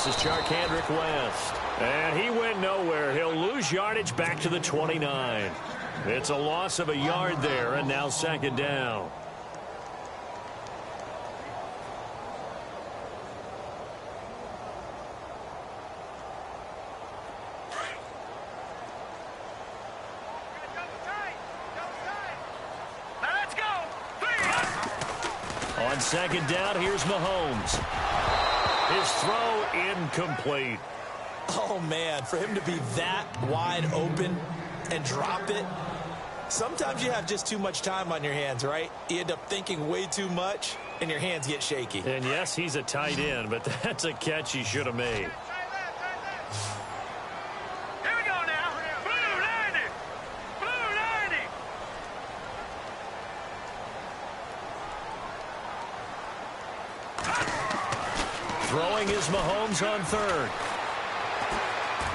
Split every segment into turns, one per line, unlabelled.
This is Charkandrick West. And he went nowhere. He'll lose yardage back to the 29. It's a loss of a yard there, and now second down. On second down, here's Mahomes. His throw incomplete.
Oh, man, for him to be that wide open and drop it. Sometimes you have just too much time on your hands, right? You end up thinking way too much, and your hands get shaky.
And yes, he's a tight end, but that's a catch he should have made.
Here we go now. Blue 90. Blue 90.
Throwing is Mahomes on third.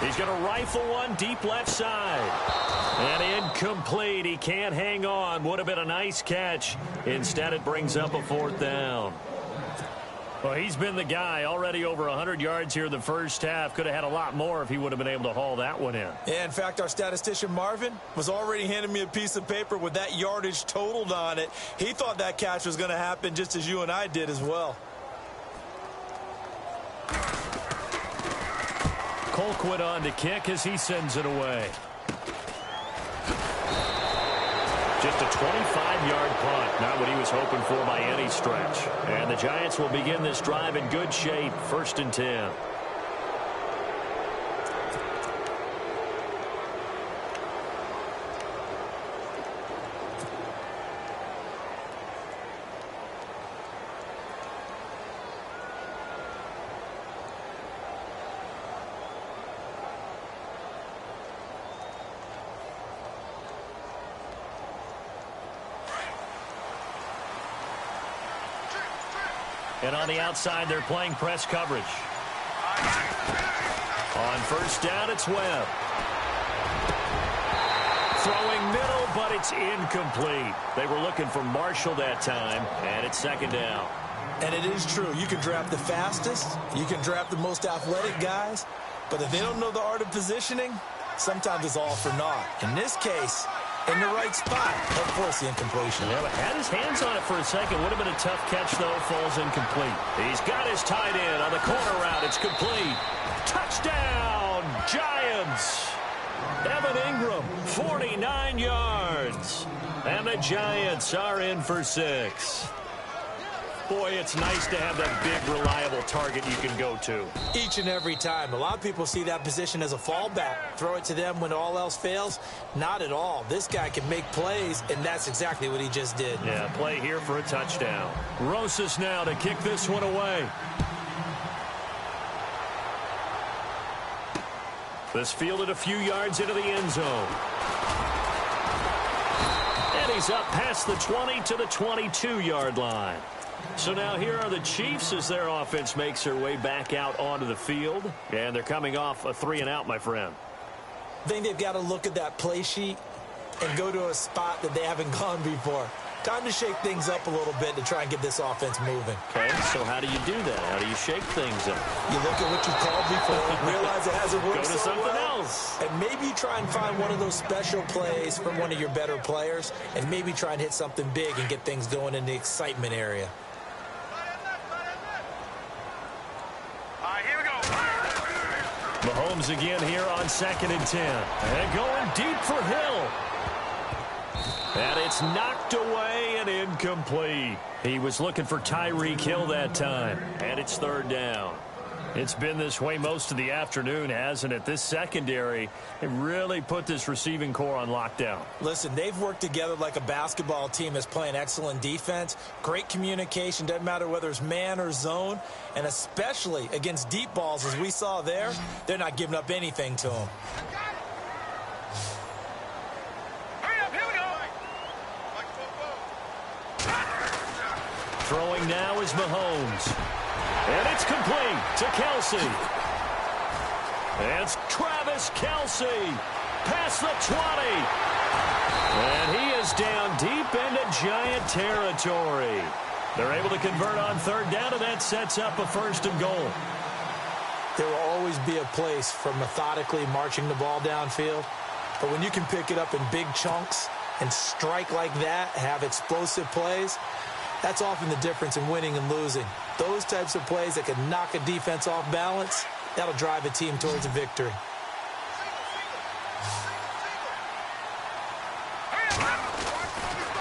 He's going to rifle one deep left side. And incomplete. He can't hang on. Would have been a nice catch. Instead, it brings up a fourth down. Well, he's been the guy. Already over 100 yards here in the first half. Could have had a lot more if he would have been able to haul that one in.
Yeah, in fact, our statistician Marvin was already handing me a piece of paper with that yardage totaled on it. He thought that catch was going to happen just as you and I did as well.
Colquitt on to kick as he sends it away. Just a 25-yard punt. Not what he was hoping for by any stretch. And the Giants will begin this drive in good shape. 1st and 10. And on the outside, they're playing press coverage. On first down, it's Webb. Throwing middle, but it's incomplete. They were looking for Marshall that time, and it's second down.
And it is true. You can draft the fastest. You can draft the most athletic guys. But if they don't know the art of positioning, sometimes it's all for naught. In this case, in the right spot, of course, the incompletion.
Yeah, but had his hands on it for a second. Would have been a tough catch, though. Falls incomplete. He's got his tight end on the corner route. It's complete. Touchdown, Giants. Evan Ingram, 49 yards. And the Giants are in for 6. Boy, it's nice to have that big, reliable target you can go to.
Each and every time. A lot of people see that position as a fallback. Throw it to them when all else fails. Not at all. This guy can make plays, and that's exactly what he just did.
Yeah, play here for a touchdown. Rosas now to kick this one away. This fielded a few yards into the end zone. And he's up past the 20 to the 22-yard line. So now here are the Chiefs as their offense makes their way back out onto the field. And they're coming off a 3-and-out, my friend.
I think they've got to look at that play sheet and go to a spot that they haven't gone before. Time to shake things up a little bit to try and get this offense moving.
Okay, so how do you do that? How do you shake things up?
You look at what you called before, realize it hasn't worked
Go to
so
something
well,
else.
and maybe try and find one of those special plays from one of your better players, and maybe try and hit something big and get things going in the excitement area.
Mahomes again here on 2nd and 10. And going deep for Hill. And it's knocked away and incomplete. He was looking for Tyreek Hill that time. And it's 3rd down. It's been this way most of the afternoon, hasn't it? This secondary, it really put this receiving core on lockdown.
Listen, they've worked together like a basketball team that's playing excellent defense. Great communication, doesn't matter whether it's man or zone. And especially against deep balls, as we saw there, they're not giving up anything to them.
Throwing now is Mahomes. And it's complete to Kelsey. It's Travis Kelsey past the 20. And he is down deep into Giant territory. They're able to convert on 3rd down, and that sets up a 1st and goal.
There will always be a place for methodically marching the ball downfield. But when you can pick it up in big chunks and strike like that, have explosive plays, that's often the difference in winning and losing. Those types of plays that can knock a defense off balance, that'll drive a team towards a victory.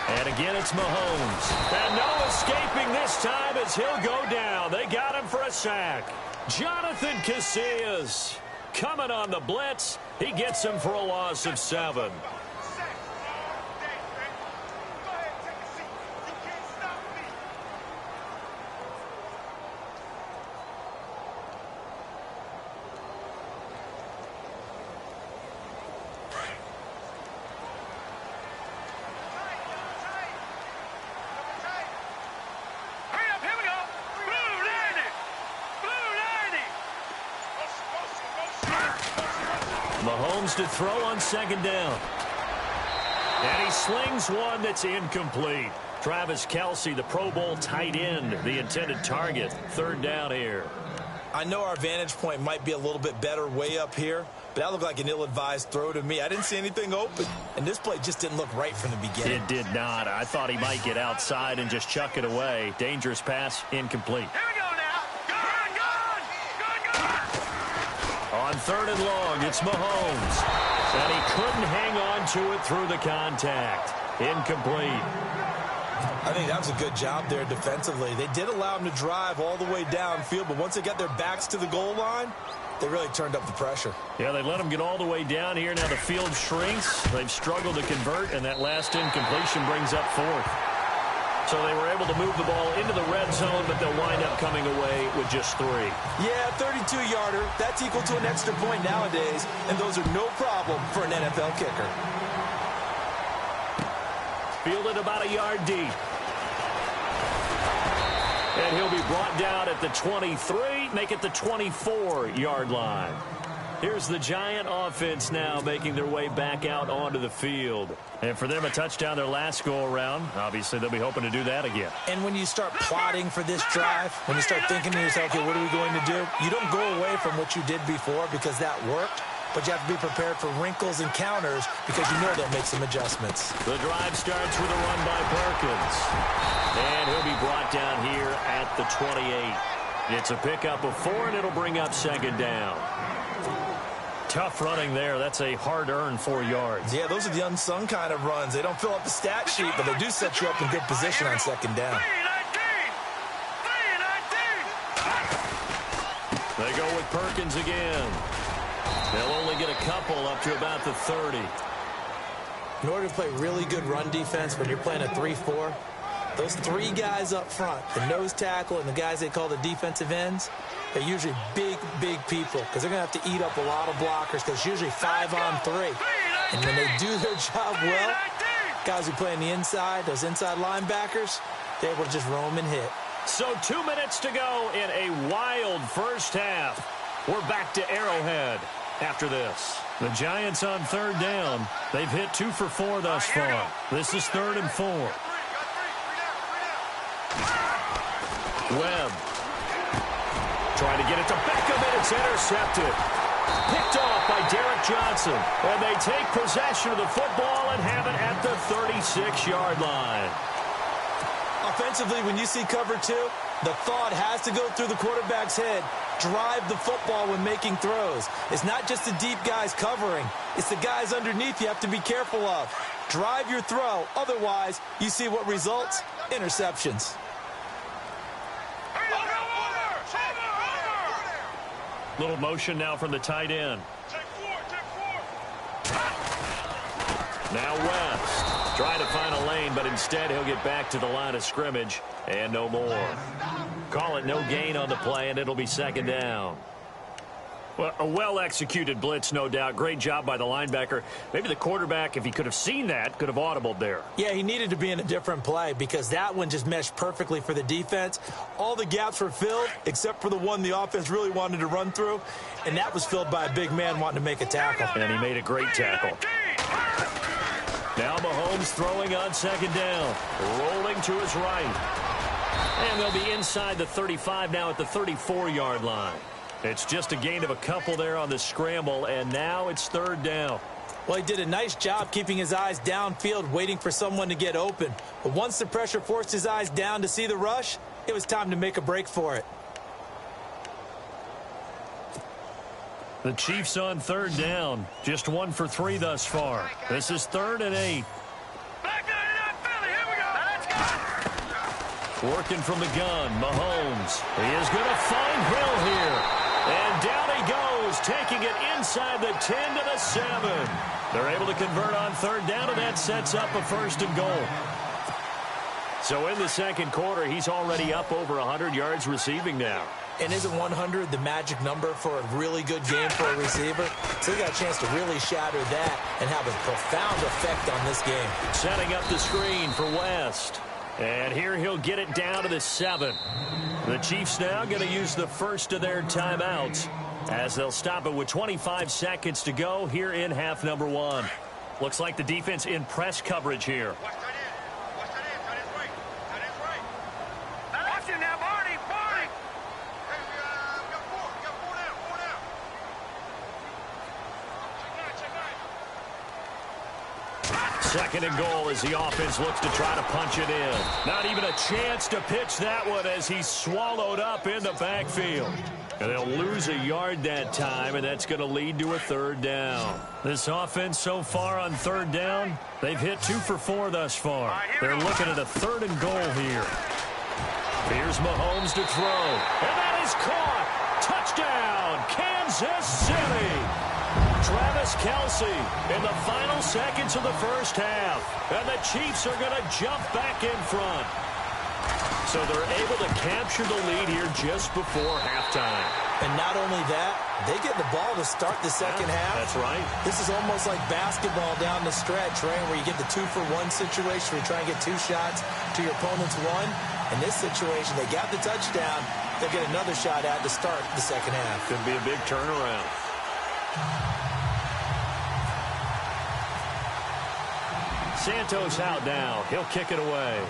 And again, it's Mahomes. And no escaping this time as he'll go down. They got him for a sack. Jonathan Casillas coming on the blitz. He gets him for a loss of 7. Mahomes to throw on 2nd down. And he slings one that's incomplete. Travis Kelce, the Pro Bowl tight end, the intended target. 3rd down here.
I know our vantage point might be a little bit better way up here, but that looked like an ill-advised throw to me. I didn't see anything open, and this play just didn't look right from the beginning.
It did not. I thought he might get outside and just chuck it away. Dangerous pass, incomplete.
Here we go now.
On 3rd and long, it's Mahomes. And he couldn't hang on to it through the contact. Incomplete.
I think that was a good job there defensively. They did allow him to drive all the way downfield, but once they got their backs to the goal line, they really turned up the pressure.
Yeah, they let him get all the way down here. Now the field shrinks. They've struggled to convert, and that last incompletion brings up 4th. So they were able to move the ball into the red zone, but they'll wind up coming away with just 3.
Yeah, 32-yarder. That's equal to an extra point nowadays, and those are no problem for an NFL kicker.
Fielded about a yard deep. And he'll be brought down at the 23, make it the 24-yard line. Here's the Giant offense now making their way back out onto the field. And for them, a touchdown their last go-around. Obviously, they'll be hoping to do that again.
And when you start plotting for this drive, when you start thinking to yourself, okay, what are we going to do? You don't go away from what you did before because that worked, but you have to be prepared for wrinkles and counters because you know they'll make some adjustments.
The drive starts with a run by Perkins. And he'll be brought down here at the 28. It's a pickup of 4, and it'll bring up 2nd down. Tough running there. That's a hard-earned 4 yards.
Yeah, those are the unsung kind of runs. They don't fill up the stat sheet, but they do set you up in good position on 2nd down.
They go with Perkins again. They'll only get a couple up to about the 30.
In order to play really good run defense when you're playing a 3-4, those 3 guys up front, the nose tackle and the guys they call the defensive ends, they're usually big, big people because they're going to have to eat up a lot of blockers because it's usually 5 on 3. And when they do their job well, guys who play on the inside, those inside linebackers, they're able to just roam and hit.
So 2 minutes to go in a wild first half. We're back to Arrowhead after this. The Giants on 3rd down. They've hit 2 for 4 thus far. This is 3rd and 4. Webb trying to get it to Beckham, and it's intercepted. Picked off by Derek Johnson. And they take possession of the football and have it at the 36-yard line.
Offensively, when you see cover 2, the thought has to go through the quarterback's head. Drive the football when making throws. It's not just the deep guys covering. It's the guys underneath you have to be careful of. Drive your throw. Otherwise, you see what results? Interceptions.
Little motion now from the tight end. Now West trying to find a lane, but instead he'll get back to the line of scrimmage and no more. Call it no gain on the play, and it'll be 2nd down. Well, a well-executed blitz, no doubt. Great job by the linebacker. Maybe the quarterback, if he could have seen that, could have audibled there.
Yeah, he needed to be in a different play because that one just meshed perfectly for the defense. All the gaps were filled except for the one the offense really wanted to run through, and that was filled by a big man wanting to make a tackle.
And he made a great tackle. Now Mahomes throwing on 2nd down. Rolling to his right. And they'll be inside the 35 now at the 34-yard line. It's just a gain of a couple there on the scramble, and now it's third down.
Well, he did a nice job keeping his eyes downfield, waiting for someone to get open. But once the pressure forced his eyes down to see the rush, it was time to make a break for it.
The Chiefs on third down. Just 1 for 3 thus far. This is 3rd and 8.
Back on it up, Philly. Here we go. Let's go.
Working from the gun, Mahomes. He is going to find Hill here. And down he goes, taking it inside the 10 to the 7. They're able to convert on third down, and that sets up a 1st and goal. So in the second quarter, he's already up over 100 yards receiving now.
And isn't 100 the magic number for a really good game for a receiver? So he got a chance to really shatter that and have a profound effect on this game.
Setting up the screen for West. And here he'll get it down to the 7. The Chiefs now going to use the first of their timeouts as they'll stop it with 25 seconds to go here in half number 1. Looks like the defense in press coverage here.
Watch him now, Barney. Barney.
2nd and goal as the offense looks to try to punch it in. Not even a chance to pitch that one as he's swallowed up in the backfield. And they'll lose a yard that time, and that's going to lead to a 3rd down. This offense so far on 3rd down, they've hit 2 for 4 thus far. They're looking at a 3rd and goal here. Here's Mahomes to throw. And that is caught. Touchdown, Kansas City. Travis Kelce in the final seconds of the first half. And the Chiefs are going to jump back in front. So they're able to capture the lead here just before halftime.
And not only that, they get the ball to start the second half.
That's right.
This is almost like basketball down the stretch, right, where you get the 2-for-1 situation where you try and get 2 shots to your opponent's 1. In this situation, they got the touchdown. They'll get another shot at to start the second half.
Could be a big turnaround. Santos out now. He'll kick it away.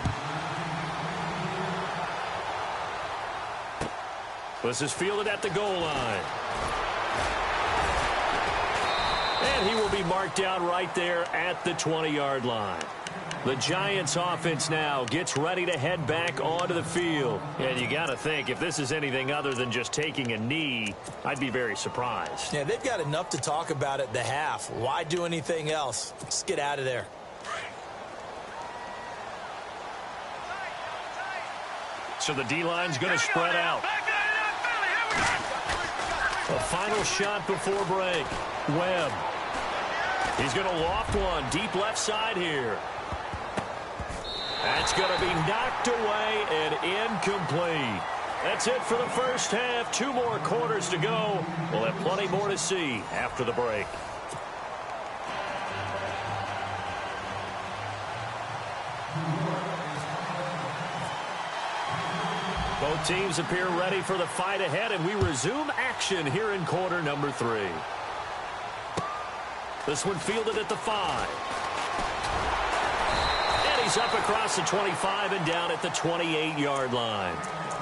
This is fielded at the goal line. And he will be marked down right there at the 20-yard line. The Giants offense now gets ready to head back onto the field. And you got to think, if this is anything other than just taking a knee, I'd be very surprised.
Yeah, they've got enough to talk about at the half. Why do anything else? Just get out of there.
So the D-line's going to spread out. A final shot before break. Webb. He's going to loft one deep left side here. That's going to be knocked away and incomplete. That's it for the first half. 2 more quarters to go. We'll have plenty more to see after the break. Both teams appear ready for the fight ahead, and we resume action here in quarter number 3. This one fielded at the 5. And he's up across the 25 and down at the 28-yard line.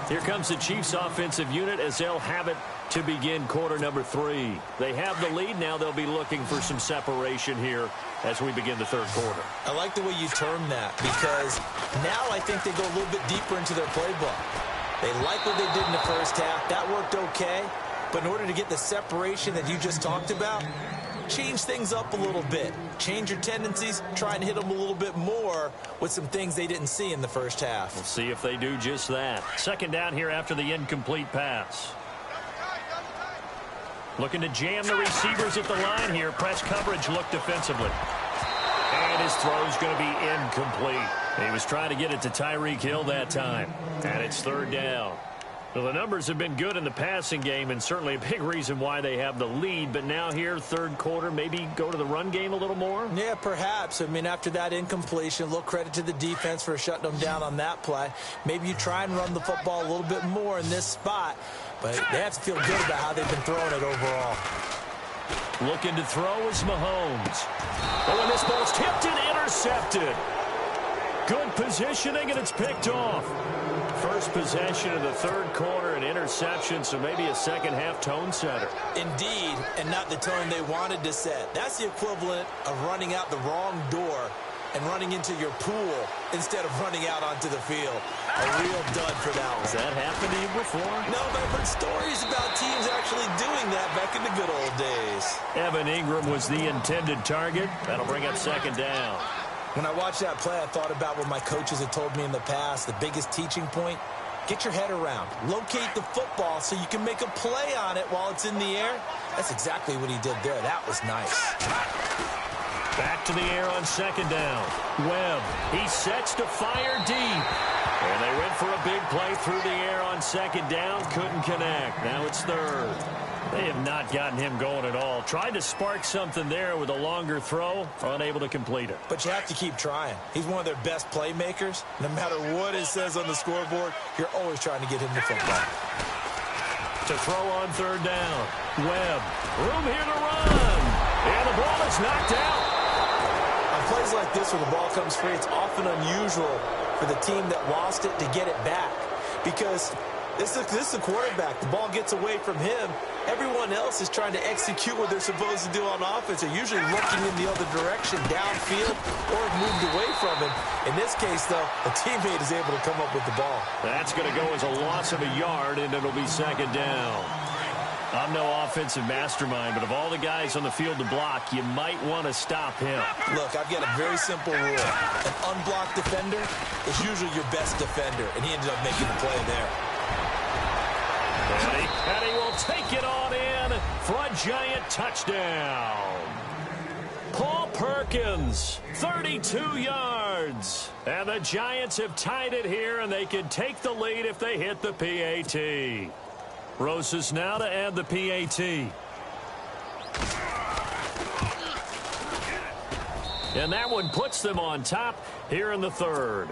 Here comes the Chiefs offensive unit as they'll have it to begin quarter number 3. They have the lead. Now they'll be looking for some separation here as we begin the third quarter.
I like the way you term that, because now I think they go a little bit deeper into their playbook. They like what they did in the first half. That worked okay. But in order to get the separation that you just talked about, change things up a little bit. Change your tendencies. Try and hit them a little bit more with some things they didn't see in the first half.
We'll see if they do just that. Second down here after the incomplete pass. Looking to jam the receivers at the line here. Press coverage look defensively. And his throw's going to be incomplete. He was trying to get it to Tyreek Hill that time. And it's third down. Well, the numbers have been good in the passing game, and certainly a big reason why they have the lead. But now here, third quarter, maybe go to the run game a little more?
Yeah, perhaps. I mean, after that incompletion, a little credit to the defense for shutting them down on that play. Maybe you try and run the football a little bit more in this spot. But they have to feel good about how they've been throwing it overall.
Looking to throw is Mahomes. Oh, and this ball's tipped and intercepted. Good positioning, and it's picked off. First possession of the third quarter, an interception, so maybe a second-half tone setter.
Indeed, and not the tone they wanted to set. That's the equivalent of running out the wrong door and running into your pool instead of running out onto the field. A real dud for that one.
Has that happened to you before?
No, but I've heard stories about teams actually doing that back in the good old days.
Evan Ingram was the intended target. That'll bring up second down.
When I watched that play, I thought about what my coaches had told me in the past. The biggest teaching point, get your head around. Locate the football so you can make a play on it while it's in the air. That's exactly what he did there. That was nice.
Back to the air on second down. Webb, he sets to fire deep. And they went for a big play through the air on second down. Couldn't connect. Now it's third. They have not gotten him going at all. Tried to spark something there with a longer throw. Unable to complete it.
But you have to keep trying. He's one of their best playmakers. No matter what it says on the scoreboard, you're always trying to get him the football.
To throw on third down. Webb, room here to run. And the ball is knocked out.
On plays like this where the ball comes free, it's often unusual for the team that lost it to get it back. Because this is the quarterback. The ball gets away from him. Everyone else is trying to execute what they're supposed to do on offense. They're usually looking in the other direction, downfield, or moved away from him. In this case, though, a teammate is able to come up with the ball.
That's going to go as a loss of a yard, and it'll be second down. I'm no offensive mastermind, but of all the guys on the field to block, you might want to stop him.
Look, I've got a very simple rule. An unblocked defender is usually your best defender, and he ended up making the play there.
And he will take it on in for a giant touchdown. Paul Perkins, 32 yards. And the Giants have tied it here, and they can take the lead if they hit the PAT. Rosas now to add the PAT. And that one puts them on top here in the third.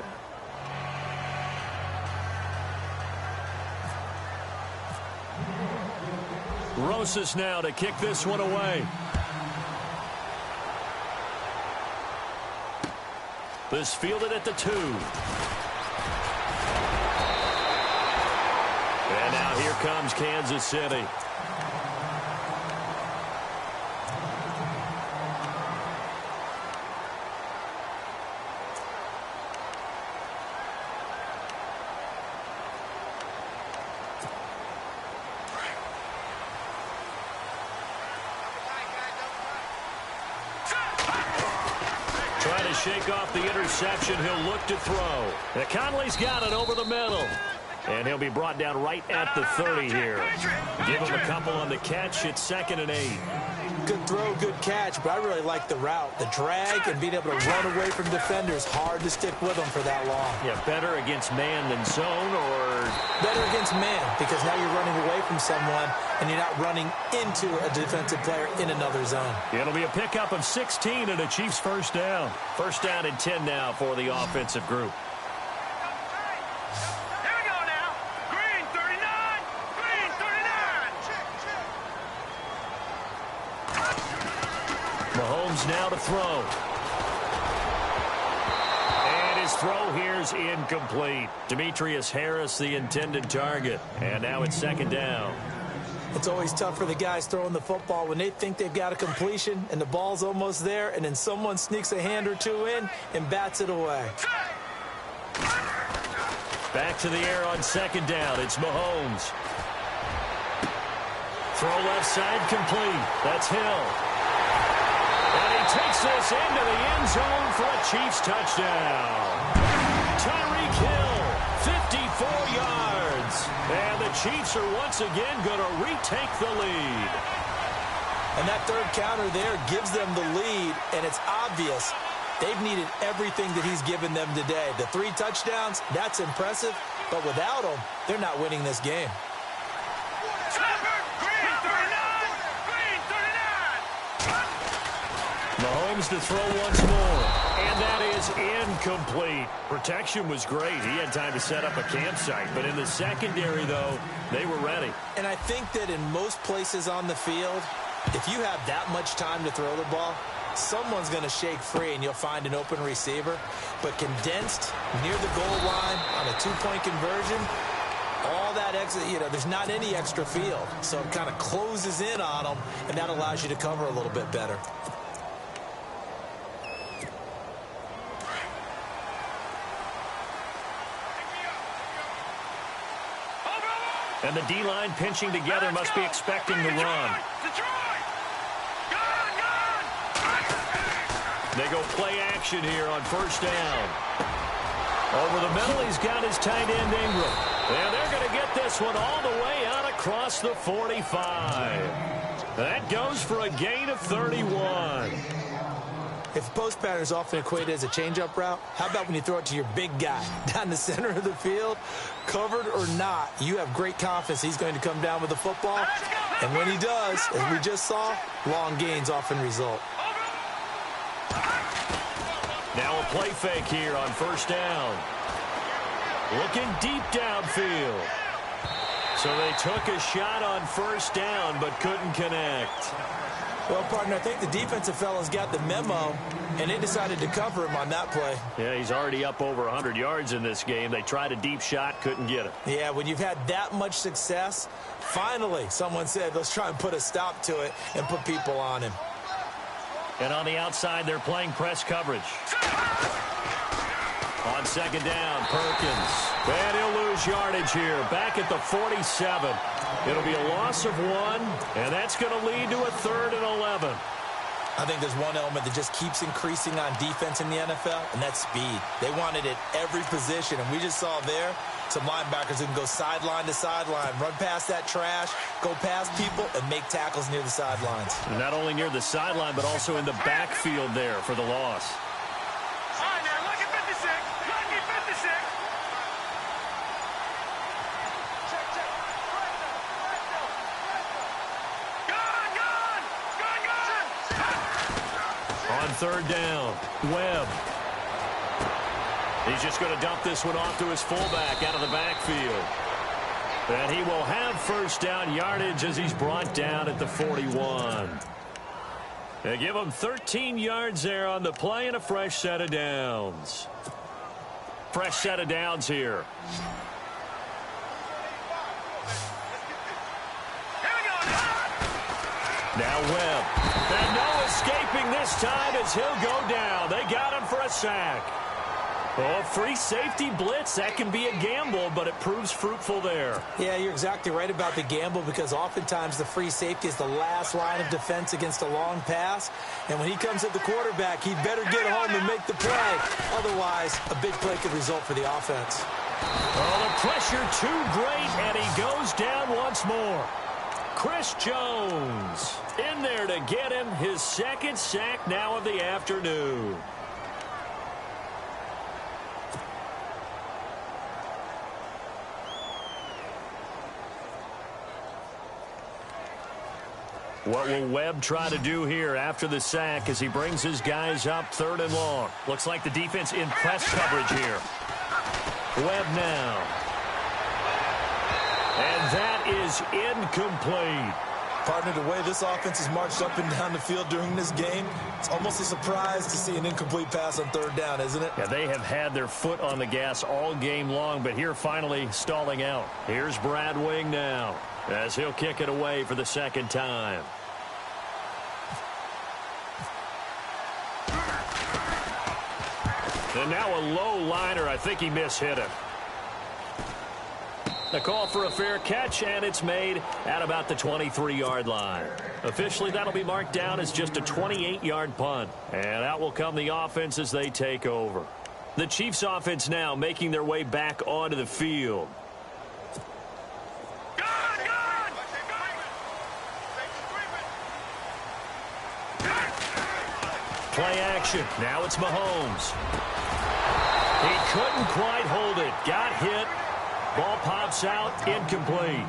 Rosas now to kick this one away. This fielded at the 2. And now here comes Kansas City. Trying to shake off the interception. He'll look to throw. And Conley's got it over the middle. And he'll be brought down right at the 30 here. Give him a couple on the catch. It's 2nd and 8.
Good throw, good catch, but I really like the route. The drag and being able to run away from defenders. Hard to stick with them for that long.
Yeah, better against man than zone, or
better against man, because now you're running away from someone and you're not running into a defensive player in another zone.
It'll be a pickup of 16 and a Chiefs first down. First down and 10 now for the offensive group. Mahomes now to throw. And his throw here's incomplete. Demetrius Harris, the intended target. And now it's 2nd down.
It's always tough for the guys throwing the football when they think they've got a completion and the ball's almost there, and then someone sneaks a hand or two in and bats it away.
Back to the air on 2nd down. It's Mahomes. Throw left side complete. That's Hill. And he takes this into the end zone for a Chiefs touchdown. Tyreek Hill, 54 yards. And the Chiefs are once again going to retake the lead.
And that third counter there gives them the lead, and it's obvious they've needed everything that he's given them today. The 3 touchdowns, that's impressive, but without them, they're not winning this game.
Mahomes to throw once more. And that is incomplete. Protection was great. He had time to set up a campsite. But in the secondary, though, they were ready.
And I think that in most places on the field, if you have that much time to throw the ball, someone's going to shake free and you'll find an open receiver. But condensed near the goal line on a two-point conversion, all that extra, there's not any extra field. So it kind of closes in on them, and that allows you to cover a little bit better.
And the D-line pinching together must be expecting the run. They go play action here on first down. Over the middle, he's got his tight end Ingram. And they're going to get this one all the way out across the 45. That goes for a gain of 31.
If post pattern is often equated as a change-up route, how about when you throw it to your big guy down the center of the field? Covered or not, you have great confidence he's going to come down with the football. And when he does, as we just saw, long gains often result.
Now a play fake here on first down. Looking deep downfield. So they took a shot on first down but couldn't connect.
Well, partner, I think the defensive fellas got the memo, and they decided to cover him on that play.
Yeah, he's already up over 100 yards in this game. They tried a deep shot, couldn't get it.
Yeah, when you've had that much success, finally someone said, let's try and put a stop to it and put people on him.
And on the outside, they're playing press coverage. On second down, Perkins. And he'll lose yardage here, back at the 47. It'll be a loss of 1, and that's going to lead to a 3rd and 11.
I think there's one element that just keeps increasing on defense in the NFL, and that's speed. They want it at every position, and we just saw there some linebackers who can go sideline to sideline, run past that trash, go past people, and make tackles near the sidelines.
And not only near the sideline, but also in the backfield there for the loss.
All right, now, look at 56. Look at 56.
On third down, Webb. He's just going to dump this one off to his fullback out of the backfield. And he will have first down yardage as he's brought down at the 41. They give him 13 yards there on the play and a fresh set of downs. Fresh set of downs here. Now Webb. And no escaping this time as he'll go down. They got him for a sack. Oh, free safety blitz, that can be a gamble, but it proves fruitful there.
Yeah, you're exactly right about the gamble because oftentimes the free safety is the last line of defense against a long pass. And when he comes at the quarterback, he'd better get home and make the play. Otherwise, a big play could result for the offense.
Oh, the pressure too great, and he goes down once more. Chris Jones in there to get him his second sack now of the afternoon. What will Webb try to do here after the sack as he brings his guys up 3rd and long? Looks like the defense in press coverage here. Webb now. And that is incomplete.
Partner, the way this offense has marched up and down the field during this game, it's almost a surprise to see an incomplete pass on 3rd down, isn't it?
Yeah, they have had their foot on the gas all game long, but here finally stalling out. Here's Brad Wing now as he'll kick it away for the second time. And now a low liner. I think he mishit it. The call for a fair catch, and it's made at about the 23-yard line. Officially, that'll be marked down as just a 28-yard punt. And out will come the offense as they take over. The Chiefs offense now making their way back onto the field. Play action. Now it's Mahomes. He couldn't quite hold it. Got hit. Ball pops out, incomplete.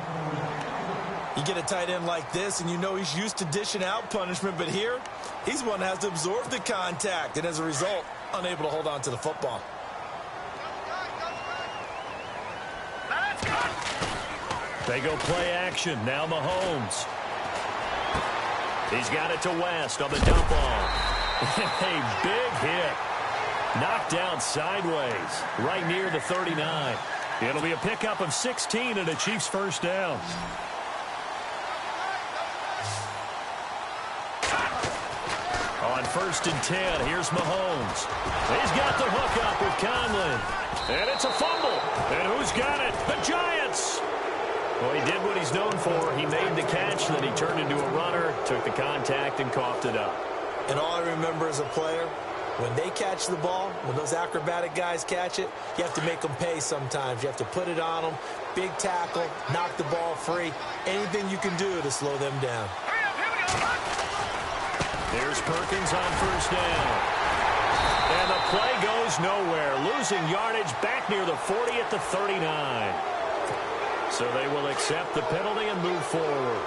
You get a tight end like this, and you know he's used to dishing out punishment, but here, he's one that has to absorb the contact, and as a result, unable to hold on to the football.
They go play action. Now Mahomes. He's got it to West on the dump off. A big hit. Knocked down sideways, right near the 39. It'll be a pickup of 16 and a Chiefs first down. On 1st and 10, here's Mahomes. He's got the hook up with Conley. And it's a fumble. And who's got it? The Giants. Well, he did what he's known for. He made the catch, then he turned into a runner, took the contact, and coughed it up.
And all I remember as a player, when they catch the ball, when those acrobatic guys catch it, you have to make them pay sometimes. You have to put it on them, big tackle, knock the ball free, anything you can do to slow them down.
There's Perkins on 1st down. And the play goes nowhere, losing yardage back near the 40 at the 39. So they will accept the penalty and move forward.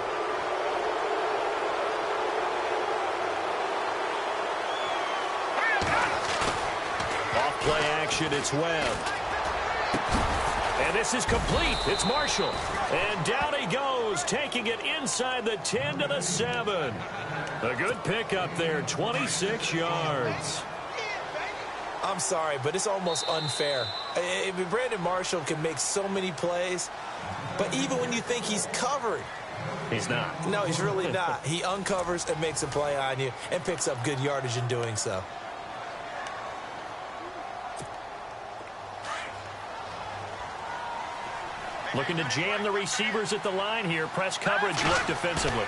Play action, it's Webb. And this is complete. It's Marshall. And down he goes, taking it inside the 10 to the 7. A good pickup there, 26 yards.
I'm sorry, but it's almost unfair. Brandon Marshall can make so many plays, but even when you think he's covered,
he's not.
No, he's really not. He uncovers and makes a play on you and picks up good yardage in doing so.
Looking to jam the receivers at the line here. Press coverage look defensively.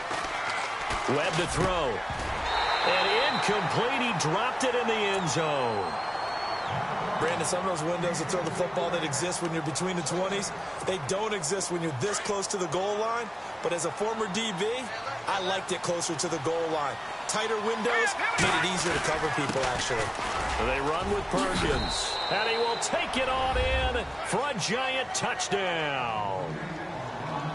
Webb to throw. And incomplete. He dropped it in the end zone.
Brandon, some of those windows to throw the football that exist when you're between the 20s, they don't exist when you're this close to the goal line. But as a former DB, I liked it closer to the goal line. Tighter windows made it easier to cover people, actually.
They run with Perkins. And he will take it on in for a giant touchdown.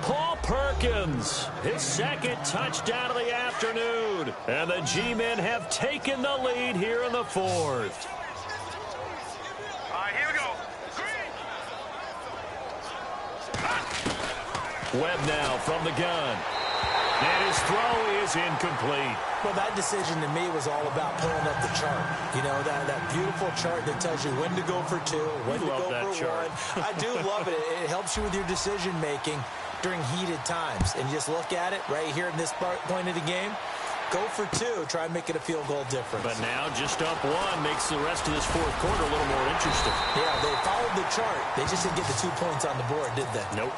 Paul Perkins, his second touchdown of the afternoon. And the G-men have taken the lead here in the 4th.
All right, here we go.
Webb now from the gun. And his throw is incomplete.
Well, that decision to me was all about pulling up the chart. You know, that beautiful chart that tells you when to go for 2, when to go for
chart.
1. I do love it. It helps you with your decision-making during heated times. And you just look at it right here in this point of the game. Go for 2. Try and make it a field goal difference.
But now just up 1 makes the rest of this 4th quarter a little more interesting.
Yeah, they followed the chart. They just didn't get the 2 points on the board, did they?
Nope.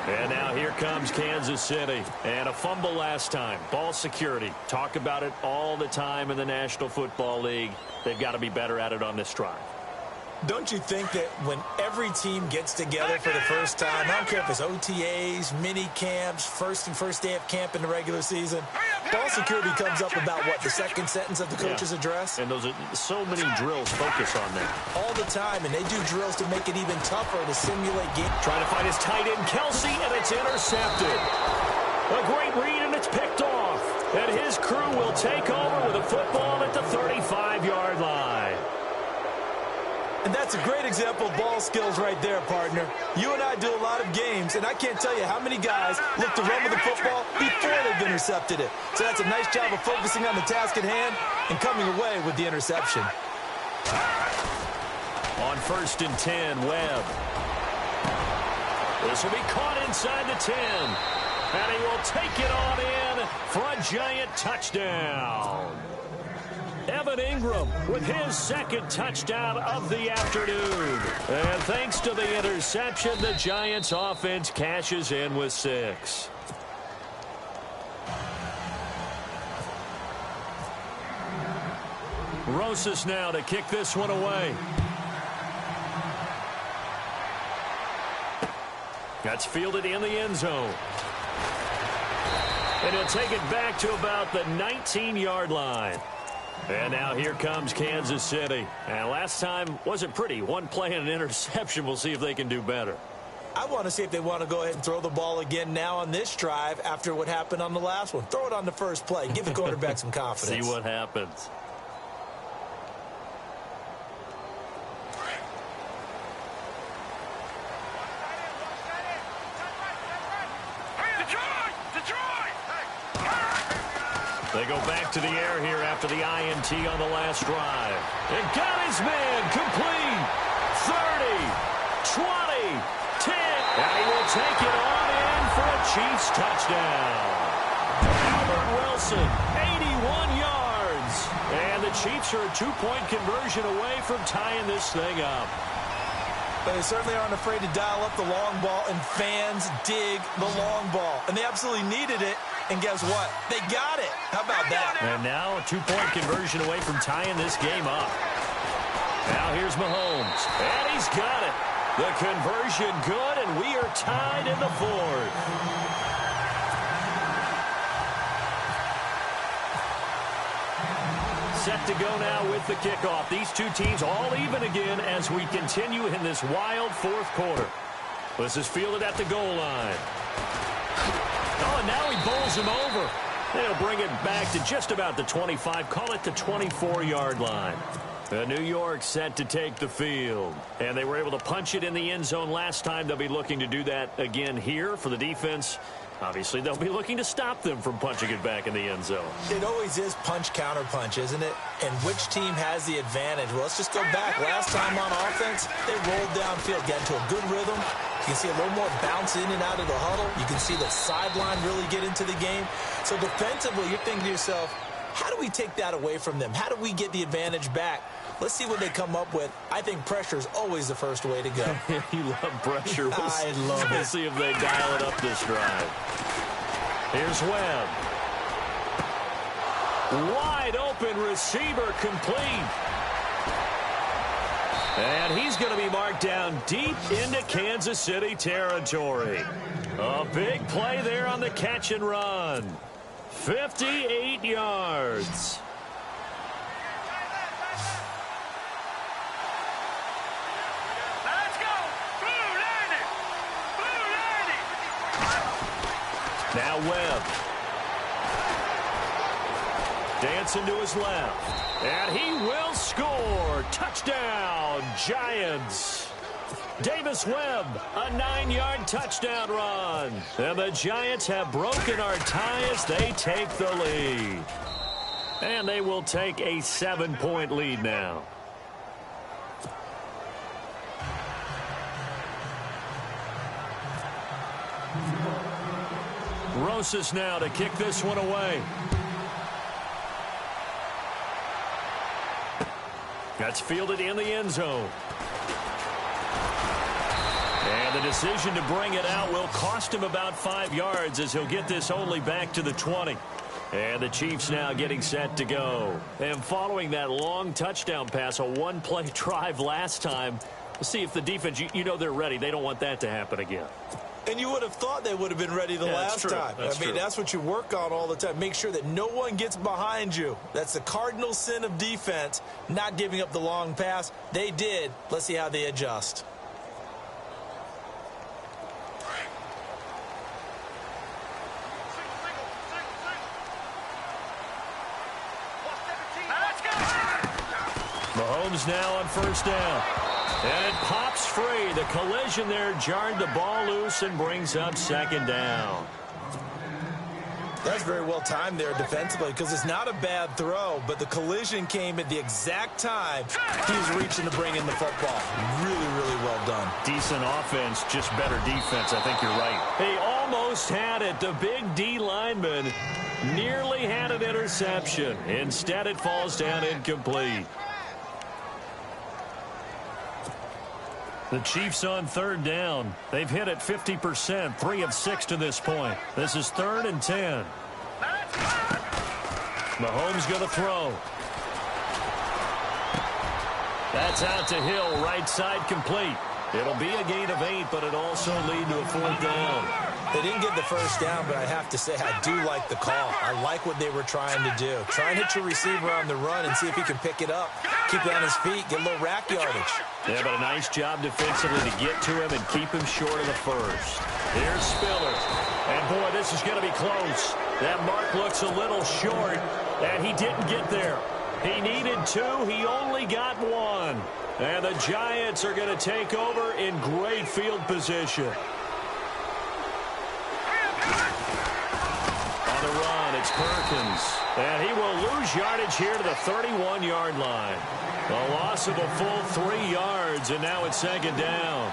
And now here comes Kansas City. And a fumble last time. Ball security. Talk about it all the time in the National Football League. They've got to be better at it on this drive.
Don't you think that when every team gets together for the first time, I don't care if it's OTAs, mini camps, first day of camp in the regular season, ball security comes up about, what, the second sentence of the coach's address?
And those are so many drills focus on that.
All the time, and they do drills to make it even tougher to simulate game.
Trying to find his tight end, Kelsey, and it's intercepted. A great read, and it's picked off. And his crew will take over with a football at the 35-yard line.
And that's a great example of ball skills right there, partner. You and I do a lot of games, and I can't tell you how many guys look to run with the football before they've intercepted it. So that's a nice job of focusing on the task at hand and coming away with the interception.
On 1st and 10, Webb. This will be caught inside the 10. And he will take it on in for a giant touchdown. Evan Ingram with his second touchdown of the afternoon. And thanks to the interception, the Giants offense cashes in with 6. Rosas now to kick this one away. That's fielded in the end zone. And he'll take it back to about the 19-yard line. And now here comes Kansas City. And last time wasn't pretty. One play and an interception. We'll see if they can do better.
I want to see if they want to go ahead and throw the ball again now on this drive after what happened on the last one. Throw it on the first play. Give the quarterback some confidence.
See what happens. They go back to the air here after the INT on the last drive. And got his man complete. 30, 20, 10. And he will take it on in for a Chiefs touchdown. Albert Wilson, 81 yards. And the Chiefs are a two-point conversion away from tying this thing up.
But they certainly aren't afraid to dial up the long ball, and fans dig the long ball. And they absolutely needed it. And guess what? They got it. How about that?
And now a two-point conversion away from tying this game up. Now here's Mahomes. And he's got it. The conversion good, and we are tied in the fourth. Set to go now with the kickoff. These two teams all even again as we continue in this wild fourth quarter. This is fielded at the goal line. Oh, and now he bowls him over. They'll bring it back to just about the 25. Call it the 24-yard line. New York set to take the field. And they were able to punch it in the end zone last time. They'll be looking to do that again here for the defense. Obviously, they'll be looking to stop them from punching it back in the end zone.
It always is punch-counter-punch, isn't it? And which team has the advantage? Well, let's just go back. Last time on offense, they rolled downfield, got into a good rhythm. You can see a little more bounce in and out of the huddle. You can see the sideline really get into the game. So defensively, you're thinking to yourself, how do we take that away from them? How do we get the advantage back? Let's see what they come up with. I think pressure is always the first way to go.
You love pressure.
I love it.
We'll see if they dial it up this drive. Here's Webb. Wide open receiver complete. And he's going to be marked down deep into Kansas City territory. A big play there on the catch and run. 58 yards.
Let's go! Blue landing! Blue landing!
Now Webb. Dancing to his left. And he will score. Touchdown, Giants. Davis Webb, a 9-yard touchdown run. And the Giants have broken our tie as they take the lead. And they will take a 7-point lead now. Rosas now to kick this one away. That's fielded in the end zone. And the decision to bring it out will cost him about 5 yards as he'll get this only back to the 20. And the Chiefs now getting set to go. And following that long touchdown pass, a one-play drive last time, we'll see if the defense, you know they're ready. They don't want that to happen again.
And you would have thought they would have been ready the last time. That's what you work on all the time. Make sure that no one gets behind you. That's the cardinal sin of defense, not giving up the long pass. They did. Let's see how they adjust.
Mahomes now on first down. And it pops free. The collision there jarred the ball loose and brings up second down.
That's very well timed there defensively because it's not a bad throw, but the collision came at the exact time he was reaching to bring in the football. Really, really well done.
Decent offense, just better defense. I think you're right. He almost had it. The big D lineman nearly had an interception. Instead, it falls down incomplete. The Chiefs on third down. They've hit it 50%, 3 of 6 to this point. This is 3rd and 10. Mahomes going to throw. That's out to Hill, right side complete. It'll be a gain of 8, but it also lead to a 4th down.
They didn't get the first down, but I have to say I do like the call. I like what they were trying to do. Try and hit your receiver on the run and see if he can pick it up. Keep it on his feet, get a little rack yardage.
Yeah, but a nice job defensively to get to him and keep him short of the first. Here's Spiller. And, boy, this is going to be close. That mark looks a little short, and he didn't get there. He needed 2. He only got 1. And the Giants are going to take over in great field position. On the run. It's Perkins. And he will lose yardage here to the 31-yard line. A loss of a full 3 yards, and now it's second down.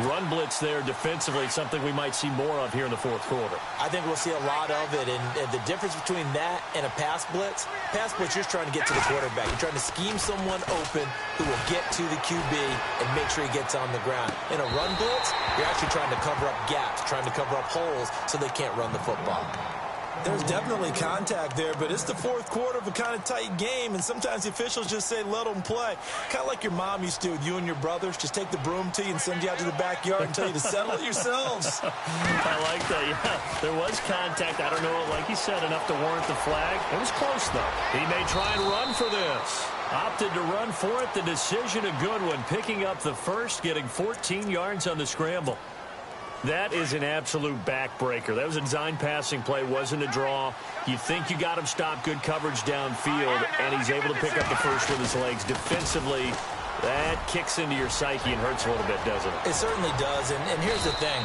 Run blitz there defensively, something we might see more of here in the fourth quarter.
I think we'll see a lot of it, and the difference between that and a pass blitz, you're just trying to get to the quarterback. You're trying to scheme someone open who will get to the QB and make sure he gets on the ground. In a run blitz, you're actually trying to cover up gaps, trying to cover up holes so they can't run the football.
There's definitely contact there, but it's the fourth quarter of a kind of tight game, and sometimes the officials just say, let them play. Kind of like your mom used to with you and your brothers. Just take the broom to you and send you out to the backyard and tell you to settle it yourselves.
I like that, yeah. There was contact. I don't know, like he said, enough to warrant the flag. It was close, though. He may try and run for this. Opted to run for it. The decision a good one. Picking up the first, getting 14 yards on the scramble. That is an absolute backbreaker. That was a design passing play, wasn't a draw. You think you got him stopped, good coverage downfield, and he's able to pick up the first with his legs. Defensively, that kicks into your psyche and hurts a little bit, doesn't it?
It certainly does, and here's the thing.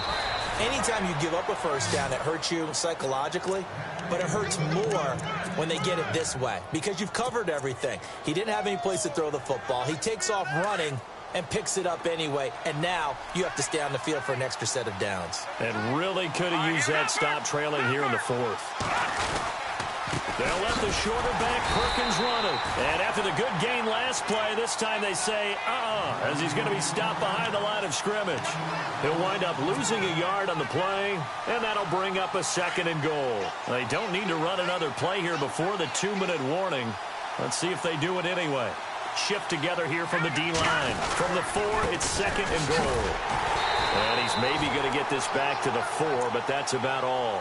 Anytime you give up a first down, it hurts you psychologically, but it hurts more when they get it this way because you've covered everything. He didn't have any place to throw the football. He takes off running and picks it up anyway, and now you have to stay on the field for an extra set of downs.
And really could have used that stop trailing here in the fourth. They'll let the shorter back Perkins run it. And after the good gain last play, this time they say, as he's going to be stopped behind the line of scrimmage. He'll wind up losing a yard on the play, and that'll bring up a 2nd and goal. They don't need to run another play here before the 2-minute warning. Let's see if they do it anyway. Shift together here from the D-line. From the 4, it's 2nd and goal. And he's maybe going to get this back to the 4, but that's about all.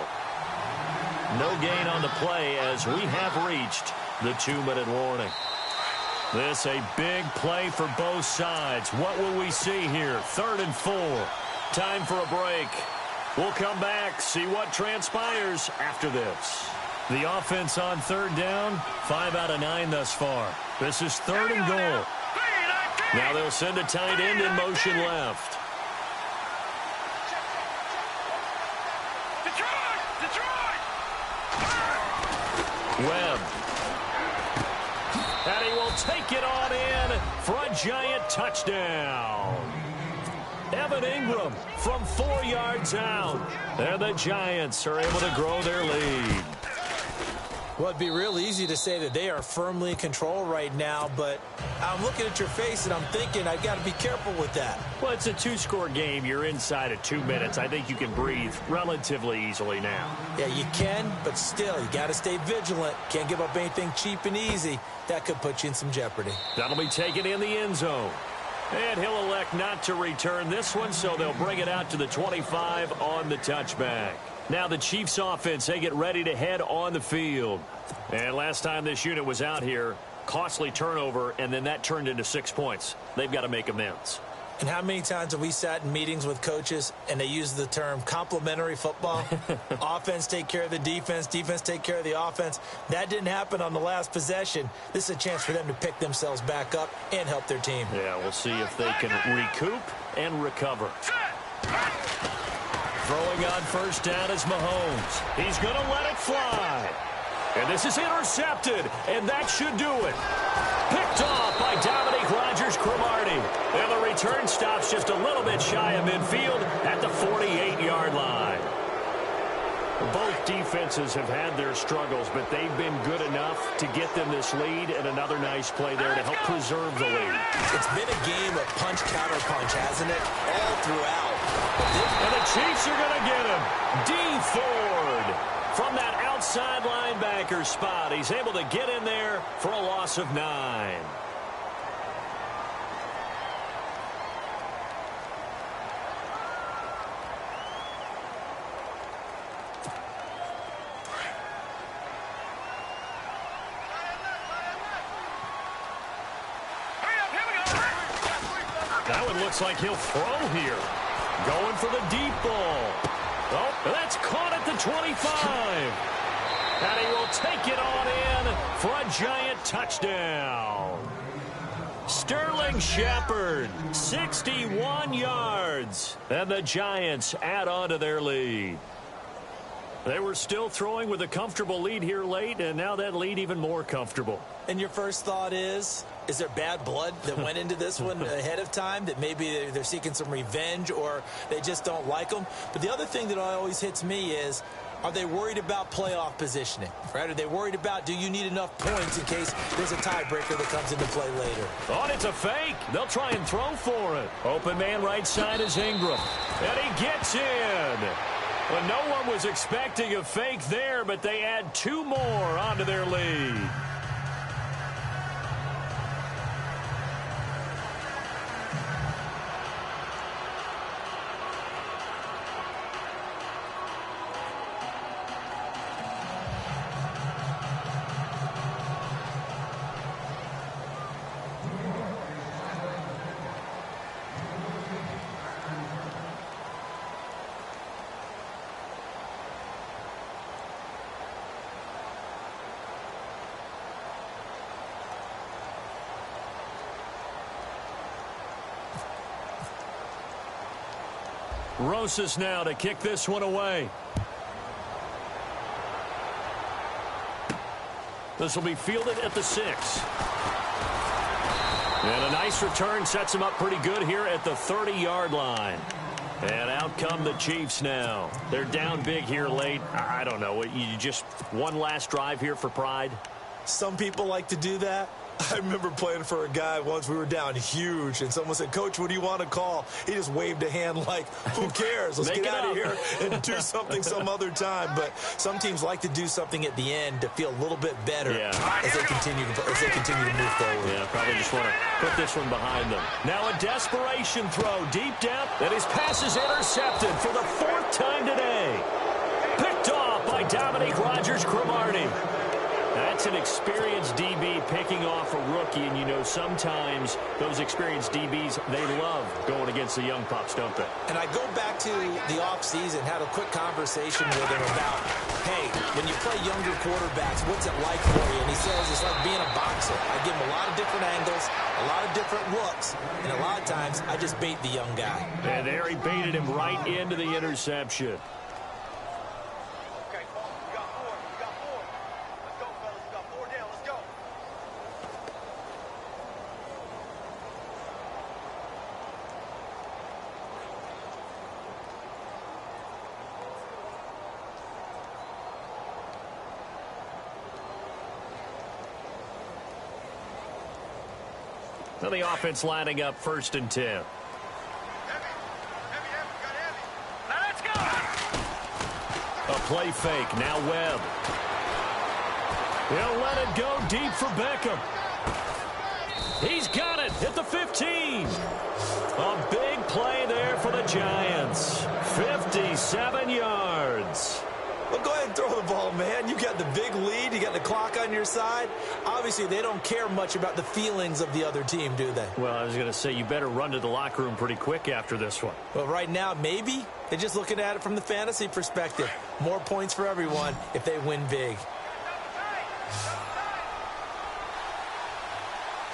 No gain on the play as we have reached the 2-minute warning. This a big play for both sides. What will we see here? 3rd and 4. Time for a break. We'll come back, see what transpires after this. The offense on 3rd down, 5 out of 9 thus far. This is 3rd and goal. Now they'll send a tight end in motion left. Webb. And he will take it on in for a giant touchdown. Evan Ingram from 4 yards out. And the Giants are able to grow their lead.
Well, it'd be real easy to say that they are firmly in control right now, but I'm looking at your face and I'm thinking I've got to be careful with that.
Well, it's a 2-score game. You're inside of 2 minutes. I think you can breathe relatively easily now.
Yeah, you can, but still, you got to stay vigilant. Can't give up anything cheap and easy. That could put you in some jeopardy.
That'll be taken in the end zone. And he'll elect not to return this one, so they'll bring it out to the 25 on the touchback. Now the Chiefs offense, they get ready to head on the field. And last time this unit was out here, costly turnover, and then that turned into 6 points. They've got to make amends.
And how many times have we sat in meetings with coaches and they use the term complementary football? Offense take care of the defense, defense take care of the offense. That didn't happen on the last possession. This is a chance for them to pick themselves back up and help their team.
Yeah, we'll see if they can recoup and recover. Throwing on 1st down is Mahomes. He's going to let it fly. And this is intercepted, and that should do it. Picked off by Dominique Rodgers-Cromartie. And the return stops just a little bit shy of midfield at the 48-yard line. Both defenses have had their struggles, but they've been good enough to get them this lead, and another nice play there to help preserve the lead.
It's been a game of punch-counter-punch, hasn't it? All throughout.
And the Chiefs are going to get him. Dee Ford from that outside linebacker spot. He's able to get in there for a loss of 9. That one looks like he'll throw here. Going for the deep ball. Oh, that's caught at the 25. And he will take it on in for a giant touchdown. Sterling Shepard, 61 yards. And the Giants add on to their lead. They were still throwing with a comfortable lead here late, and now that lead even more comfortable.
And your first thought is there bad blood that went into this one ahead of time, that maybe they're seeking some revenge or they just don't like them? But the other thing that always hits me is, are they worried about playoff positioning, right? Are they worried about, do you need enough points in case there's a tiebreaker that comes into play later?
Oh, it's a fake. They'll try and throw for it. Open man right side is Ingram. And he gets in. Well, no one was expecting a fake there, but they add 2 more onto their lead. Rosas now to kick this one away. This will be fielded at the 6. And a nice return sets him up pretty good here at the 30-yard line. And out come the Chiefs now. They're down big here late. I don't know. You just one last drive here for pride?
Some people like to do that. I remember playing for a guy once. We were down huge, and someone said, "Coach, what do you want to call?" He just waved a hand like, who cares? Let's get out of here and do something some other time. But some teams like to do something at the end to feel a little bit better as they continue to move forward.
Yeah, probably just want to put this one behind them. Now a desperation throw deep down, and his pass is intercepted for the 4th time today. Picked off by Dominique Rodgers-Cromartie. That's an experienced DB picking off a rookie, and you know sometimes those experienced DBs, they love going against the young pups, don't they?
And I go back to the offseason, had a quick conversation with him about, hey, when you play younger quarterbacks, what's it like for you? And he says it's like being a boxer. I give him a lot of different angles, a lot of different looks, and a lot of times I just bait the young guy.
And there he baited him right into the interception. So the offense lining up 1st and 10.
Let's go!
A play fake. Now Webb. He'll let it go deep for Beckham. He's got it at the 15. A big play there for the Giants. 57 yards.
Well, go ahead and throw the ball, man. You got the big lead. You got the clock on your side. Obviously, they don't care much about the feelings of the other team, do they?
Well, I was going to say, you better run to the locker room pretty quick after this one.
Well, right now, maybe. They're just looking at it from the fantasy perspective. More points for everyone if they win big.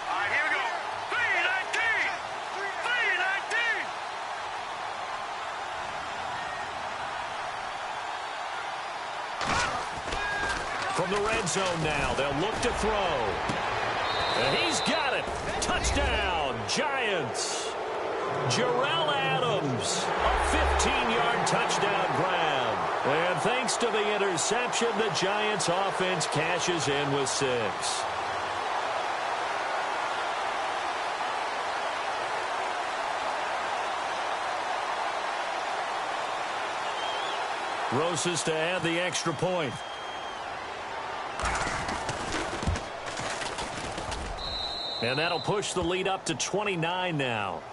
All right, here we go. 319! 319!
From the red zone now, they'll look to throw. And he's got it. Touchdown, Giants. Jarrell Adams, a 15-yard touchdown grab. And thanks to the interception, the Giants offense cashes in with 6. Rosas to add the extra point. And that'll push the lead up to 29 now.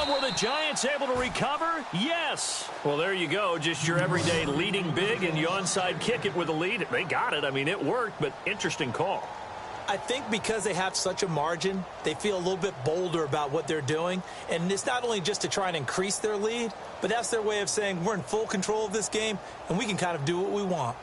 And were the Giants able to recover? Yes. Well, there you go. Just your everyday leading big, and you onside kick it with a lead. They got it. I mean, it worked, but interesting call.
I think because they have such a margin, they feel a little bit bolder about what they're doing. And it's not only just to try and increase their lead, but that's their way of saying we're in full control of this game, and we can kind of do what we want.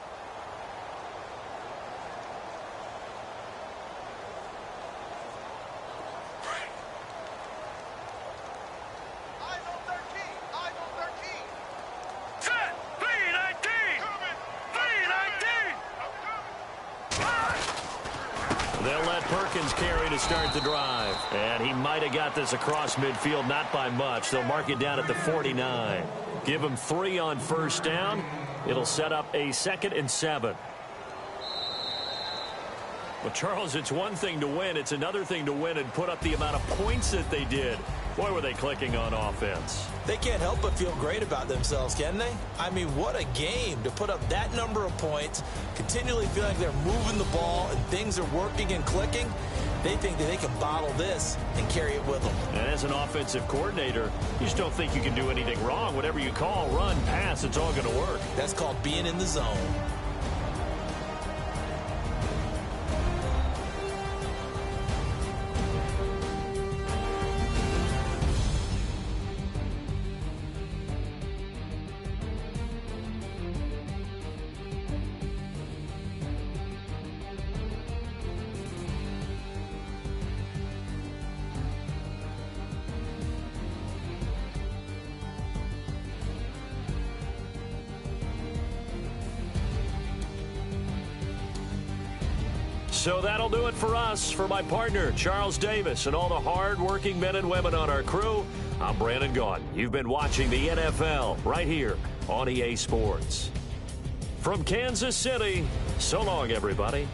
They'll let Perkins carry to start the drive. And he might have got this across midfield, not by much. They'll mark it down at the 49. Give him 3 on first down. It'll set up a 2nd and 7. Well, Charles, it's one thing to win. It's another thing to win and put up the amount of points that they did. Boy, were they clicking on offense.
They can't help but feel great about themselves, can they? I mean, what a game to put up that number of points, continually feeling like they're moving the ball and things are working and clicking. They think that they can bottle this and carry it with them.
And as an offensive coordinator, you just don't think you can do anything wrong. Whatever you call, run, pass, it's all going to work.
That's called being in the zone.
So that'll do it for us. For my partner, Charles Davis, and all the hard-working men and women on our crew, I'm Brandon Gaudin. You've been watching the NFL right here on EA Sports. From Kansas City, so long, everybody.